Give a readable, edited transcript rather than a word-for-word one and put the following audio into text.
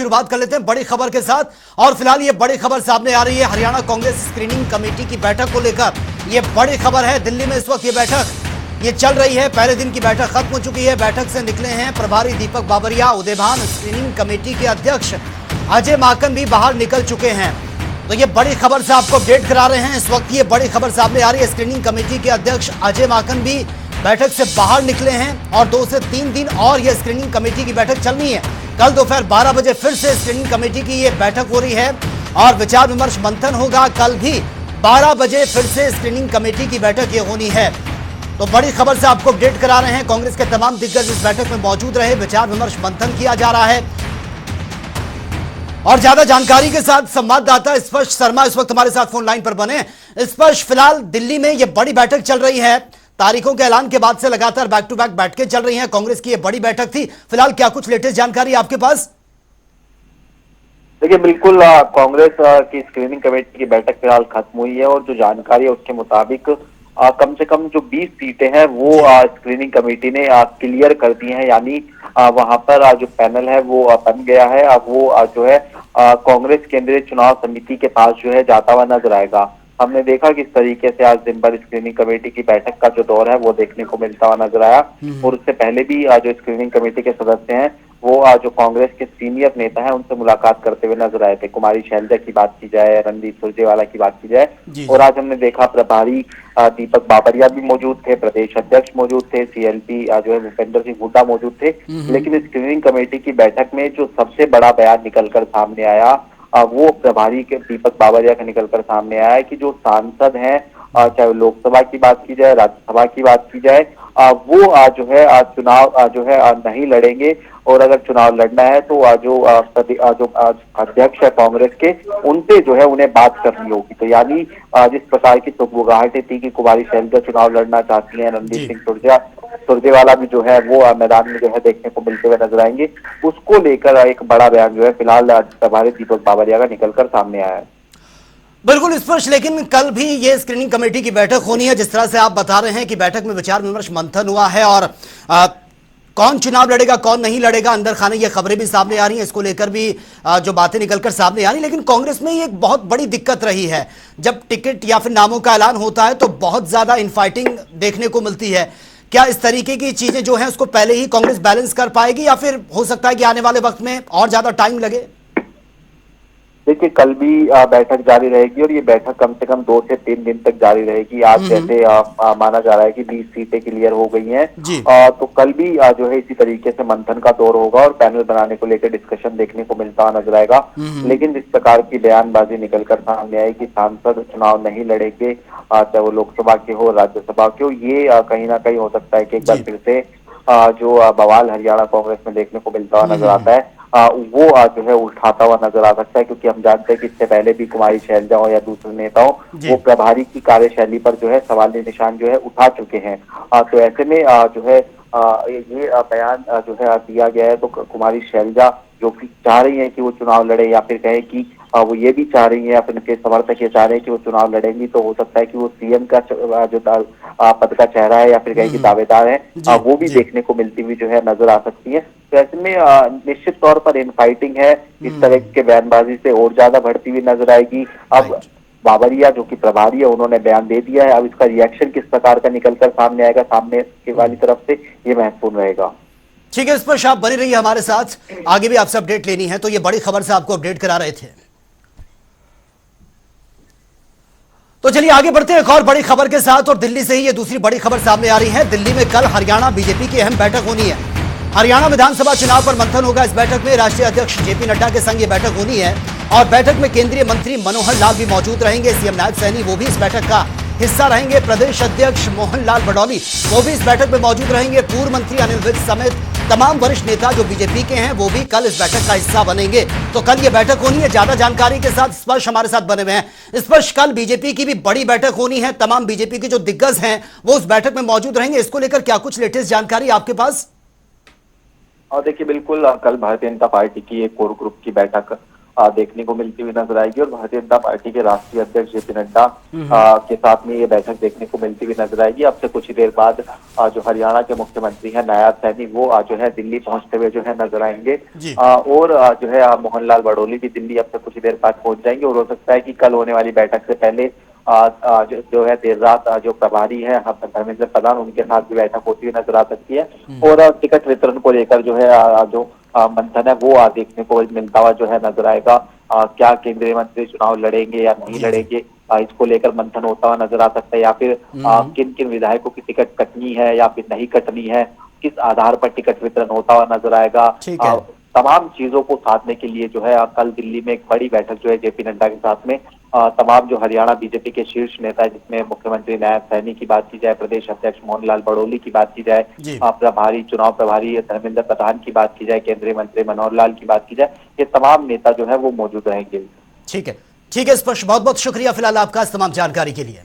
शुरुआत कर लेते हैं बड़ी खबर के साथ। और फिलहाल ये बड़ी खबर सामने आ रही है हरियाणा कांग्रेस स्क्रीनिंग कमेटी की बैठक को लेकर। ये बड़ी खबर है, दिल्ली में इस वक्त ये बैठक ये चल रही है। पहले दिन की बैठक खत्म हो चुकी है। बैठक से निकले हैं प्रभारी दीपक बाबरिया, उदयभान स्क्रीनिंग कमेटी के अध्यक्ष अजय माकन भी बाहर निकल चुके हैं। तो ये बड़ी खबर से आपको अपडेट करा रहे हैं। इस वक्त ये बड़ी खबर सामने आ रही है, स्क्रीनिंग कमेटी के अध्यक्ष अजय माकन भी बैठक से बाहर निकले हैं और 2 से 3 दिन और ये स्क्रीनिंग कमेटी की बैठक चलनी है। कल दोपहर 12 बजे फिर से स्क्रीनिंग कमेटी की ये बैठक हो रही है और विचार विमर्श मंथन होगा। कल भी 12 बजे फिर से स्क्रीनिंग कमेटी की बैठक ये होनी है। तो बड़ी खबर से आपको अपडेट करा रहे हैं। कांग्रेस के तमाम दिग्गज इस बैठक में मौजूद रहे, विचार विमर्श मंथन किया जा रहा है। और ज्यादा जानकारी के साथ संवाददाता स्पर्श शर्मा इस वक्त हमारे साथ फोन लाइन पर बने। स्पर्श, फिलहाल दिल्ली में यह बड़ी बैठक चल रही है। तारीखों के ऐलान के बाद से लगातार बैक टू बैक बैठकें चल रही हैं। कांग्रेस की यह बड़ी बैठक थी। फिलहाल क्या कुछ लेटेस्ट जानकारी आपके पास? देखिए, बिल्कुल कांग्रेस की स्क्रीनिंग कमेटी की बैठक फिलहाल खत्म हुई है और जो जानकारी है उसके मुताबिक कम से कम जो 20 सीटें हैं वो स्क्रीनिंग कमेटी ने क्लियर कर दी हैं। यानी वहां पर जो पैनल है वो बन गया है। अब वो जो है कांग्रेस केंद्रीय चुनाव समिति के पास जो है जाता हुआ नजर आएगा। हमने देखा किस तरीके से आज दिन भर स्क्रीनिंग कमेटी की बैठक का जो दौर है वो देखने को मिलता हुआ नजर आया। और उससे पहले भी जो स्क्रीनिंग कमेटी के सदस्य हैं वो जो कांग्रेस के सीनियर नेता हैं उनसे मुलाकात करते हुए नजर आए थे। कुमारी शैलजा की बात की जाए, रणदीप सुरजेवाला की बात की जाए, और आज हमने देखा प्रभारी दीपक बाबरिया भी मौजूद थे, प्रदेश अध्यक्ष मौजूद थे, सीएलपी जो है भूपेंद्र सिंह हुड्डा मौजूद थे। लेकिन स्क्रीनिंग कमेटी की बैठक में जो सबसे बड़ा बयान निकलकर सामने आया वो प्रभारी के दीपक बाबरिया का निकलकर सामने आया है कि जो सांसद हैं, चाहे लोकसभा की बात की जाए, राज्यसभा की बात की जाए, वो जो है चुनाव जो है नहीं लड़ेंगे। और अगर चुनाव लड़ना है तो जो अध्यक्ष है कांग्रेस के, उनसे जो है उन्हें बात करनी होगी। तो यानी जिस प्रकार की सुगबुगाहटें थी कि कुमारी शैलजा चुनाव लड़ना चाहती हैं, रणदीप सिंह सुरजेवाला भी जो है वो मैदान में जो है देखने को मिलते हुए नजर आएंगे, उसको लेकर एक बड़ा बयान जो है फिलहाल प्रभारी दीपक बाबरिया का निकलकर सामने आया है। बिल्कुल स्पर्श, लेकिन कल भी ये स्क्रीनिंग कमेटी की बैठक होनी है। जिस तरह से आप बता रहे हैं कि बैठक में विचार विमर्श मंथन हुआ है और कौन चुनाव लड़ेगा कौन नहीं लड़ेगा, अंदर खाने ये खबरें भी सामने आ रही हैं। इसको लेकर भी जो बातें निकलकर सामने आ रही, लेकिन कांग्रेस में ये एक बहुत बड़ी दिक्कत रही है। जब टिकट या फिर नामों का ऐलान होता है तो बहुत ज्यादा इनफाइटिंग देखने को मिलती है। क्या इस तरीके की चीजें जो हैं उसको पहले ही कांग्रेस बैलेंस कर पाएगी या फिर हो सकता है कि आने वाले वक्त में और ज्यादा टाइम लगे? देखिए, कल भी बैठक जारी रहेगी और ये बैठक कम से कम 2 से 3 दिन तक जारी रहेगी। आज जैसे माना जा रहा है कि 20 सीटें क्लियर हो गई हैं, तो कल भी जो है इसी तरीके से मंथन का दौर होगा और पैनल बनाने को लेकर डिस्कशन देखने को मिलता हुआ नजर आएगा। लेकिन जिस प्रकार की बयानबाजी निकलकर सामने आई कि सांसद चुनाव नहीं लड़ेंगे, चाहे वो लोकसभा के हो राज्यसभा के हो, ये कहीं ना कहीं हो सकता है कि एक बार फिर से जो बवाल हरियाणा कांग्रेस में देखने को मिलता हुआ नजर आता है वो जो है उठाता हुआ नजर आ सकता है। क्योंकि हम जानते हैं कि इससे पहले भी कुमारी शैलजा हो या दूसरे नेता हो, वो प्रभारी की कार्यशैली पर जो है सवालिया निशान जो है उठा चुके हैं। तो ऐसे में जो है ये बयान जो है दिया गया है। तो कुमारी शैलजा जो कि चाह रही है कि वो चुनाव लड़े, या फिर कहे कि वो ये भी चाह रही है, अपने के समर्थक ये चाह रहे हैं कि वो चुनाव लड़ेंगी, तो हो सकता है कि वो सीएम का जो पद का चेहरा है या फिर कहे कि दावेदार है, वो भी देखने को मिलती हुई जो है नजर आ सकती है। तो ऐसे में निश्चित तौर पर इनफाइटिंग है, इस तरह के बयानबाजी से और ज्यादा बढ़ती हुई नजर आएगी। अब बाबरिया जो कि प्रभारी है, उन्होंने बयान दे दिया है। अब इसका रिएक्शन किस प्रकार का निकलकर सामने आएगा सामने के वाली तरफ से, ये महत्वपूर्ण रहेगा। ठीक है, इस पर आप बने रहिए हमारे साथ, आगे भी आपसे अपडेट लेनी है। तो ये बड़ी खबर से आपको अपडेट करा रहे थे। तो चलिए आगे बढ़ते हैं एक और बड़ी खबर के साथ। और दिल्ली से ही ये दूसरी बड़ी खबर सामने आ रही है। दिल्ली में कल हरियाणा बीजेपी की अहम बैठक होनी है। हरियाणा विधानसभा चुनाव पर मंथन होगा। इस बैठक में राष्ट्रीय अध्यक्ष जेपी नड्डा के संग ये बैठक होनी है और बैठक में केंद्रीय मंत्री मनोहर लाल भी मौजूद रहेंगे। सीएम नायब सैनी वो भी इस बैठक का हिस्सा रहेंगे। प्रदेश अध्यक्ष मोहन लाल बडौली वो भी इस बैठक में मौजूद रहेंगे। पूर्व मंत्री अनिल विज समेत तमाम वरिष्ठ नेता जो बीजेपी के हैं वो भी कल इस बैठक का हिस्सा बनेंगे। तो कल ये बैठक होनी है। ज्यादा जानकारी के साथ स्पर्श हमारे साथ बने हुए हैं। स्पर्श, कल बीजेपी की भी बड़ी बैठक होनी है। तमाम बीजेपी के जो दिग्गज हैं वो उस बैठक में मौजूद रहेंगे। इसको लेकर क्या कुछ लेटेस्ट जानकारी आपके पास? और देखिए, बिल्कुल कल भारतीय जनता पार्टी की एक कोर ग्रुप की बैठक देखने को मिलती हुई नजर आएगी और भारतीय जनता पार्टी के राष्ट्रीय अध्यक्ष जेपी नड्डा के साथ में ये बैठक देखने को मिलती हुई नजर आएगी। अब से कुछ ही देर बाद जो हरियाणा के मुख्यमंत्री हैं नायब सैनी, वो जो है दिल्ली पहुंचते हुए जो है नजर आएंगे। और जो है मोहन लाल बड़ोली भी दिल्ली अब से कुछ ही देर बाद पहुंच जाएंगे और हो सकता है कि कल होने वाली बैठक से पहले जो है देर रात जो प्रभारी है धर्मेंद्र प्रधान, उनके साथ भी बैठक होती हुई नजर आ सकती है। और टिकट वितरण को लेकर जो है जो मंथन है वो देखने को मिलता हुआ जो है नजर आएगा। क्या केंद्रीय मंत्री चुनाव लड़ेंगे या नहीं लड़ेंगे, इसको लेकर मंथन होता हुआ नजर आ सकता है। या फिर किन किन विधायकों की टिकट कटनी है या फिर नहीं कटनी है, किस आधार पर टिकट वितरण होता हुआ नजर आएगा। तमाम चीजों को साधने के लिए जो है कल दिल्ली में एक बड़ी बैठक जो है जेपी नड्डा के साथ में तमाम जो हरियाणा बीजेपी के शीर्ष नेता है, जिसमें मुख्यमंत्री नायब सैनी की बात की जाए, प्रदेश अध्यक्ष मोहन लाल बड़ोली की बात की जाए, चुनाव प्रभारी धर्मेंद्र प्रधान की बात की जाए, केंद्रीय मंत्री मनोहर लाल की बात की जाए, ये तमाम नेता जो है वो मौजूद रहेंगे। ठीक है स्पर्श, बहुत बहुत शुक्रिया फिलहाल आपका तमाम जानकारी के लिए।